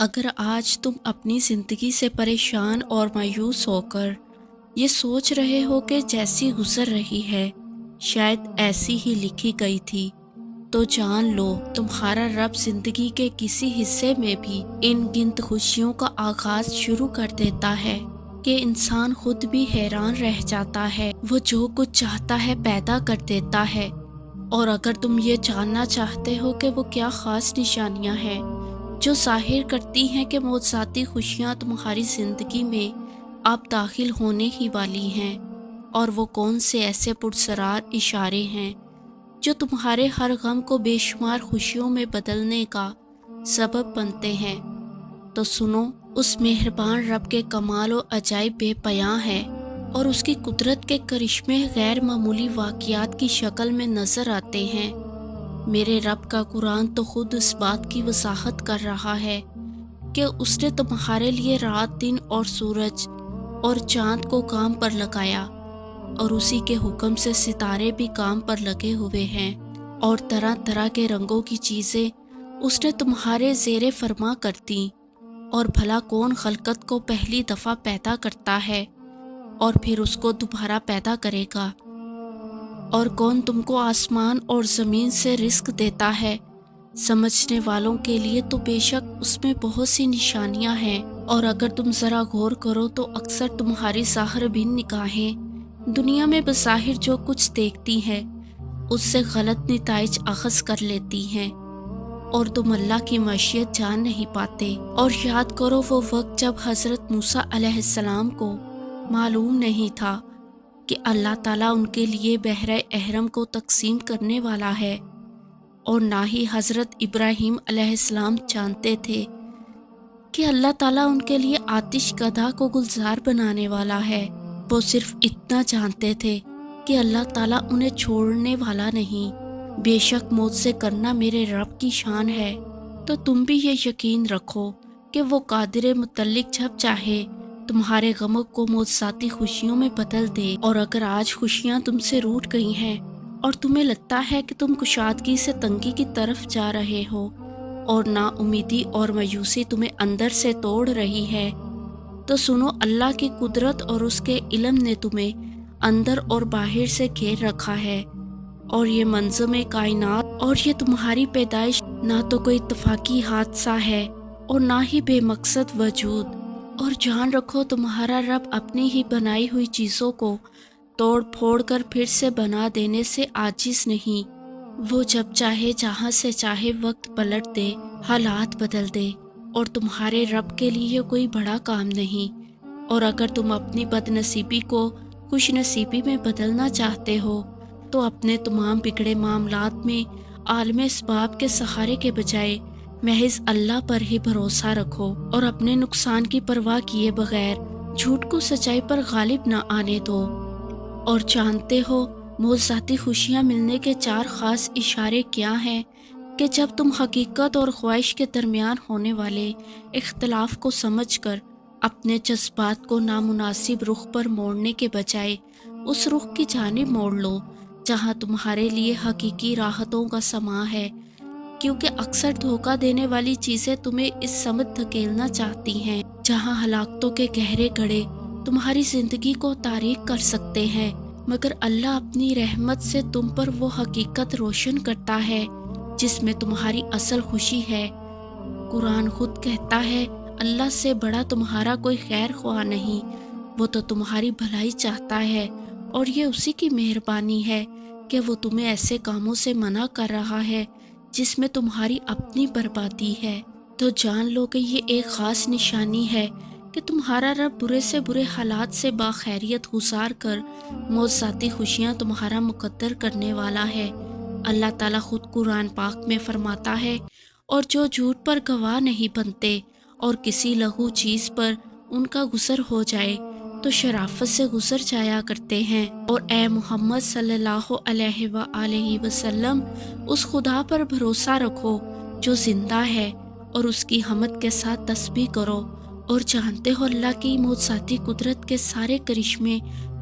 اگر آج تم اپنی زندگی سے پریشان اور مایوس ہو کر یہ سوچ رہے ہو کہ جیسی گزر رہی ہے شاید ایسی ہی لکھی گئی تھی، تو جان لو تمہارا رب زندگی کے کسی حصے میں بھی ان گنت خوشیوں کا آغاز شروع کر دیتا ہے کہ انسان خود بھی حیران رہ جاتا ہے۔ وہ جو کچھ چاہتا ہے پیدا کر دیتا ہے، اور اگر تم یہ جاننا چاہتے ہو کہ وہ کیا خاص نشانیاں ہیں جو ظاہر کرتی ہیں کہ معجزاتی خوشیاں تمہاری زندگی میں اب داخل ہونے ہی والی ہیں، اور وہ کون سے ایسے پرسرار اشارے ہیں جو تمہارے ہر غم کو بے شمار خوشیوں میں بدلنے کا سبب بنتے ہیں، تو سنو، اس مہربان رب کے کمال و عجائب بے پایاں ہے، اور اس کی قدرت کے کرشمے غیر معمولی واقعات کی شکل میں نظر آتے ہیں۔ میرے رب کا قرآن تو خود اس بات کی وضاحت کر رہا ہے کہ اس نے تمہارے لیے رات دن اور سورج اور چاند کو کام پر لگایا، اور اسی کے حکم سے ستارے بھی کام پر لگے ہوئے ہیں، اور طرح طرح کے رنگوں کی چیزیں اس نے تمہارے زیر فرما کر دیں۔ اور بھلا کون خلقت کو پہلی دفعہ پیدا کرتا ہے اور پھر اس کو دوبارہ پیدا کرے گا؟ اور کون تم کو آسمان اور زمین سے رزق دیتا ہے؟ سمجھنے والوں کے لیے تو بے شک اس میں بہت سی نشانیاں ہیں، اور اگر تم ذرا غور کرو تو اکثر تمہاری ظاہر بین نگاہیں دنیا میں بظاہر جو کچھ دیکھتی ہیں اس سے غلط نتائج اخذ کر لیتی ہیں، اور تم اللہ کی معیشت جان نہیں پاتے۔ اور یاد کرو وہ وقت جب حضرت موسیٰ علیہ السلام کو معلوم نہیں تھا کہ اللہ تعالیٰ ان کے لیے بحر احرم کو تقسیم کرنے والا ہے، اور نہ ہی حضرت ابراہیم علیہ السلام جانتے تھے کہ اللہ تعالیٰ ان کے لیے آتش کدہ کو گلزار بنانے والا ہے۔ وہ صرف اتنا جانتے تھے کہ اللہ تعالیٰ انہیں چھوڑنے والا نہیں۔ بے شک معجزے کرنا میرے رب کی شان ہے، تو تم بھی یہ یقین رکھو کہ وہ قادر متعلق جب چاہے تمہارے غموں کو معجزاتی خوشیوں میں بدل دے۔ اور اگر آج خوشیاں تم سے روٹھ گئی ہیں اور تمہیں لگتا ہے کہ تم کشادگی سے تنگی کی طرف جا رہے ہو، اور نا امیدی اور مایوسی تمہیں اندر سے توڑ رہی ہے، تو سنو، اللہ کی قدرت اور اس کے علم نے تمہیں اندر اور باہر سے گھیر رکھا ہے، اور یہ منظم کائنات اور یہ تمہاری پیدائش نہ تو کوئی اتفاقی حادثہ ہے اور نہ ہی بے مقصد وجود۔ اور جان رکھو تمہارا رب اپنی ہی بنائی ہوئی چیزوں کو توڑ پھوڑ کر پھر سے بنا دینے سے عاجز نہیں۔ وہ جب چاہے جہاں سے چاہے وقت پلٹ دے، حالات بدل دے، اور تمہارے رب کے لیے کوئی بڑا کام نہیں۔ اور اگر تم اپنی بد نصیبی کو خوش نصیبی میں بدلنا چاہتے ہو تو اپنے تمام بگڑے معاملات میں عالم اسباب کے سہارے کے بجائے محض اللہ پر ہی بھروسہ رکھو، اور اپنے نقصان کی پرواہ کیے بغیر جھوٹ کو سچائی پر غالب نہ آنے دو۔ اور جانتے ہو معجزاتی خوشیاں ملنے کے 4 خاص اشارے کیا ہیں کہ جب تم حقیقت اور خواہش کے درمیان ہونے والے اختلاف کو سمجھ کر اپنے جذبات کو نامناسب رخ پر موڑنے کے بجائے اس رخ کی جانب موڑ لو جہاں تمہارے لیے حقیقی راحتوں کا سماں ہے، کیونکہ اکثر دھوکہ دینے والی چیزیں تمہیں اس سمت دھکیلنا چاہتی ہیں جہاں ہلاکتوں کے گہرے گڑھے تمہاری زندگی کو تاریک کر سکتے ہیں، مگر اللہ اپنی رحمت سے تم پر وہ حقیقت روشن کرتا ہے جس میں تمہاری اصل خوشی ہے۔ قرآن خود کہتا ہے، اللہ سے بڑا تمہارا کوئی خیر خواہ نہیں، وہ تو تمہاری بھلائی چاہتا ہے، اور یہ اسی کی مہربانی ہے کہ وہ تمہیں ایسے کاموں سے منع کر رہا ہے جس میں تمہاری اپنی بربادی ہے۔ تو جان لو کہ یہ ایک خاص نشانی ہے کہ تمہارا رب برے سے برے حالات سے باخیریت گزار کر معجزاتی خوشیاں تمہارا مقدر کرنے والا ہے۔ اللہ تعالیٰ خود قرآن پاک میں فرماتا ہے، اور جو جھوٹ پر گواہ نہیں بنتے اور کسی لغو چیز پر ان کا گزر ہو جائے تو شرافت سے گزر جایا کرتے ہیں۔ اور اے محمد صلی اللہ علیہ وآلہ وسلم، اس خدا پر بھروسہ رکھو جو زندہ ہے، اور اس کی حمد کے ساتھ تسبیح کرو، اور جانتے ہو اللہ کی معجزاتی قدرت کے سارے کرشمے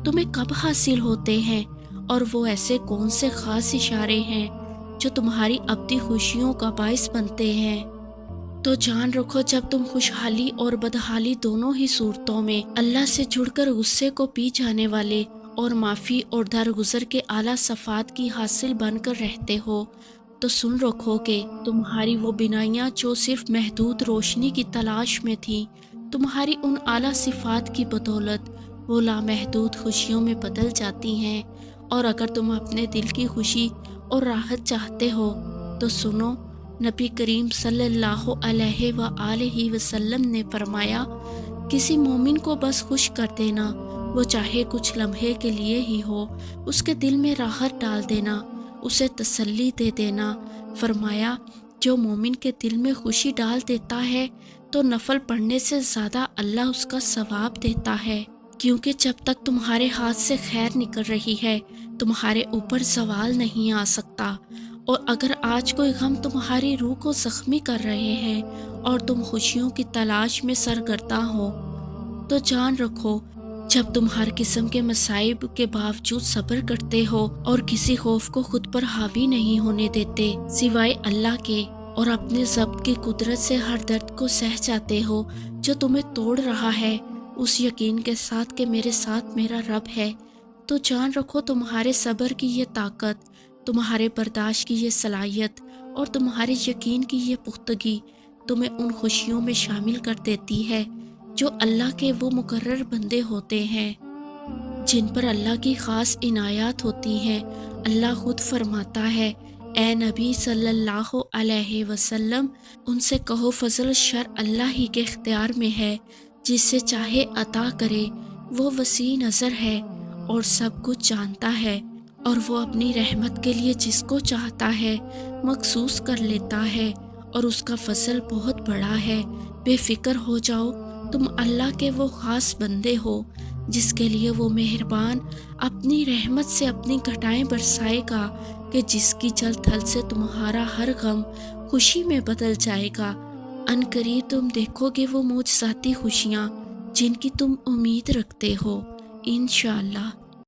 تمہیں کب حاصل ہوتے ہیں، اور وہ ایسے کون سے خاص اشارے ہیں جو تمہاری ابدی خوشیوں کا باعث بنتے ہیں۔ تو جان رکھو جب تم خوشحالی اور بدحالی دونوں ہی صورتوں میں اللہ سے جڑ کر غصے کو پی جانے والے اور معافی اور درگزر کے اعلیٰ صفات کی حاصل بن کر رہتے ہو، تو سن رکھو کہ تمہاری وہ بینائیاں جو صرف محدود روشنی کی تلاش میں تھیں، تمہاری ان اعلیٰ صفات کی بدولت وہ لامحدود خوشیوں میں بدل جاتی ہیں۔ اور اگر تم اپنے دل کی خوشی اور راحت چاہتے ہو تو سنو، نبی کریم صلی اللہ علیہ وآلہ وسلم نے فرمایا، کسی مومن کو بس خوش کر دینا، وہ چاہے کچھ لمحے کے لیے ہی ہو، اس کے دل میں راحت ڈال دینا، اسے تسلی دے دینا۔ فرمایا، جو مومن کے دل میں خوشی ڈال دیتا ہے تو نفل پڑھنے سے زیادہ اللہ اس کا ثواب دیتا ہے، کیونکہ جب تک تمہارے ہاتھ سے خیر نکل رہی ہے تمہارے اوپر زوال نہیں آ سکتا۔ اور اگر آج کوئی غم تمہاری روح کو زخمی کر رہے ہیں اور تم خوشیوں کی تلاش میں سرگرداں ہو، تو جان رکھو جب تم ہر قسم کے مصائب کے باوجود صبر کرتے ہو اور کسی خوف کو خود پر حاوی نہیں ہونے دیتے سوائے اللہ کے، اور اپنے ضبط کی قدرت سے ہر درد کو سہ جاتے ہو جو تمہیں توڑ رہا ہے، اس یقین کے ساتھ کہ میرے ساتھ میرا رب ہے، تو جان رکھو تمہارے صبر کی یہ طاقت، تمہارے برداشت کی یہ صلاحیت اور تمہارے یقین کی یہ پختگی تمہیں ان خوشیوں میں شامل کر دیتی ہے جو اللہ کے وہ مقرر بندے ہوتے ہیں جن پر اللہ کی خاص عنایات ہوتی ہیں۔ اللہ خود فرماتا ہے، اے نبی صلی اللہ علیہ وسلم، ان سے کہو فضل شر اللہ ہی کے اختیار میں ہے، جس سے چاہے عطا کرے، وہ وسیع نظر ہے اور سب کچھ جانتا ہے، اور وہ اپنی رحمت کے لیے جس کو چاہتا ہے مخصوص کر لیتا ہے، اور اس کا فضل بہت بڑا ہے۔ بے فکر ہو جاؤ، تم اللہ کے وہ خاص بندے ہو جس کے لیے وہ مہربان اپنی رحمت سے اپنی گھٹائیں برسائے گا کہ جس کی جل تھل سے تمہارا ہر غم خوشی میں بدل جائے گا۔ ان قریب تم دیکھو گے وہ معجزاتی خوشیاں جن کی تم امید رکھتے ہو، انشاءاللہ۔